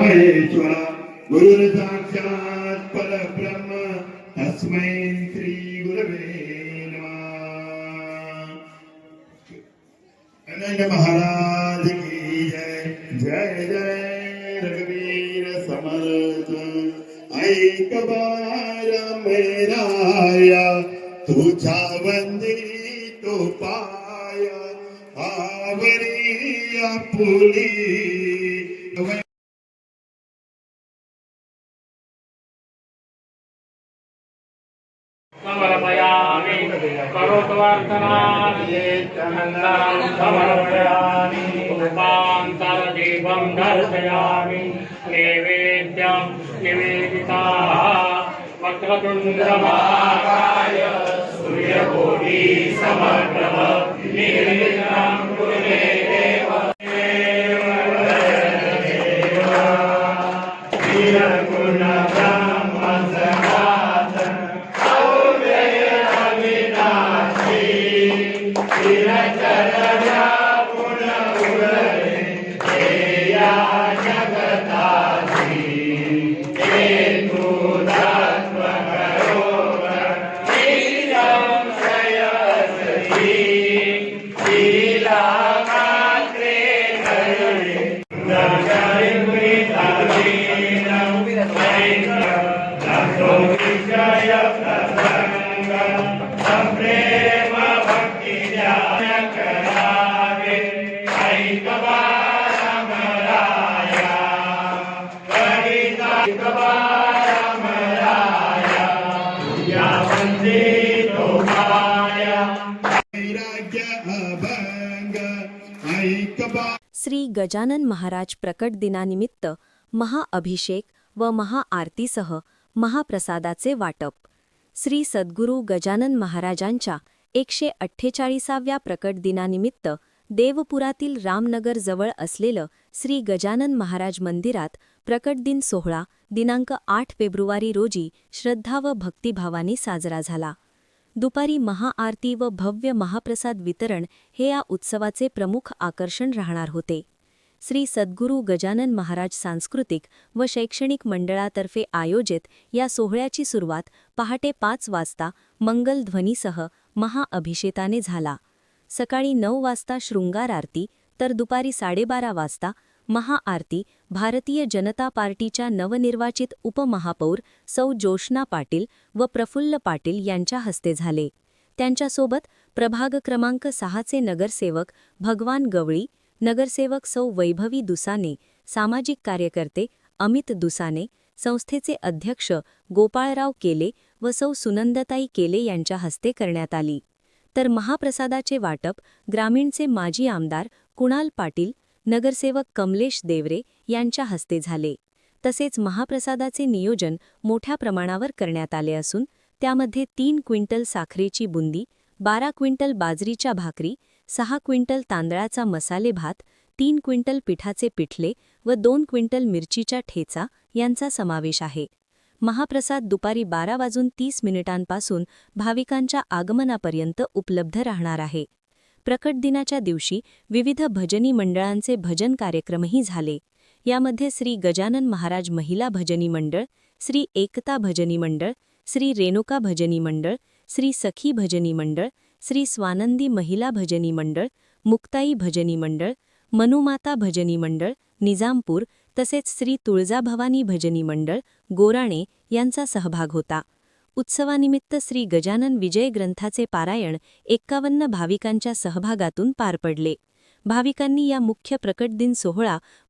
महेश्वर गुरुर्साक्षात् परब्रह्म तस्मै श्री गुरवे नमः। अनंत महाराज की जय। जय जय रघुवीर समर्थ। ऐक बार मेराया तुझा वंदी तो पाया आवरी आपुली समर्पयामि करोत्वार्थनानि चन्दनं समर्पयामि उपान्तरदीपं दर्शयामि नैवेद्यं निवेदिताः वक्रतुण्डमहाकाय सूर्यकोटि समप्रभ निर्विघ्नं कुरु मे देव श्री गजानन महाराज प्रकट दिनानिमित्त महाअभिषेक व महाआरतीसह महाप्रसादाचे वाटप। श्री सद्गुरू गजानन महाराजांच्या 148व्या प्रकट दिनानिमित्त देवपुरातील रामनगर जवळ असलेलं श्री गजानन महाराज मंदिरात प्रकट दिन सोहळा दिनांक 8 फेब्रुवारी रोजी श्रद्धा व भक्तिभावाने साजरा झाला। दुपारी महाआरती व भव्य महाप्रसाद वितरण हे या उत्सवाचे प्रमुख आकर्षण राहणार होते। श्री सद्गुरू गजानन महाराज सांस्कृतिक व शैक्षणिक मंडळातर्फे आयोजित या सोहळ्याची सुरुवात पहाटे 5 वाजता मंगल ध्वनीसह महाअभिषेकाने झाला। सकाळी 9 वाजता शृंगार आरती तर दुपारी 12:30 वाजता महाआरती भारतीय जनता पार्टीच्या नवनिर्वाचित उपमहापौर सौ जोशना पाटील व प्रफुल्ल पाटील यांच्या हस्ते झाले। त्यांच्यासोबत प्रभाग क्रमांक 6चे नगरसेवक भगवान गवळी, नगरसेवक सौ वैभवी दुसाने, सामाजिक कार्यकर्ते अमित दुसाने, संस्थेचे अध्यक्ष गोपाळराव केले व सौ सुनंदताई केले यांच्या हस्ते करण्यात आली। तर महाप्रसादाचे वाटप ग्रामीणचे माजी आमदार कुणाल पाटील, नगरसेवक कमलेश देवरे यांच्या हस्ते झाले। तसेच महाप्रसादाचे नियोजन मोठ्या प्रमाणावर करण्यात आले असून त्यामध्ये 3 क्विंटल साखरेची बुंदी, 12 क्विंटल बाजरीच्या भाकरी, 6 क्विंटल तांदळाचा मसाले भात, 3 क्विंटल पिठाचे पिठले व 2 क्विंटल मिरचीचा ठेचा यांचा समावेश आहे। महाप्रसाद दुपारी 12:30 भाविकांच्या आगमनापर्यंत उपलब्ध राहणार आहे। प्रकट दिनाच्या दिवशी विविध भजनी मंडळांचे भजन कार्यक्रमही झाले। यामध्ये श्री गजानन महाराज महिला भजनी मंडळ, श्री एकता भजनी मंडळ, श्री रेणुका भजनी मंडळ, श्री सखी भजनी मंडळ, श्री स्वानंदी महिला भजनी मंडळ, मुक्ताई भजनी मंडळ, मनुमाता भजनी मंडळ निजामपूर तसेच श्री तुळजाभवानी भजनी मंडळ गोराणे यांचा सहभाग होता। उत्सवानिमित्त श्री गजानन विजय ग्रंथाचे पारायण 51 भाविकांच्या सहभागातून पार पडले। भाविकांनी या मुख्य प्रकट दिन सोहळा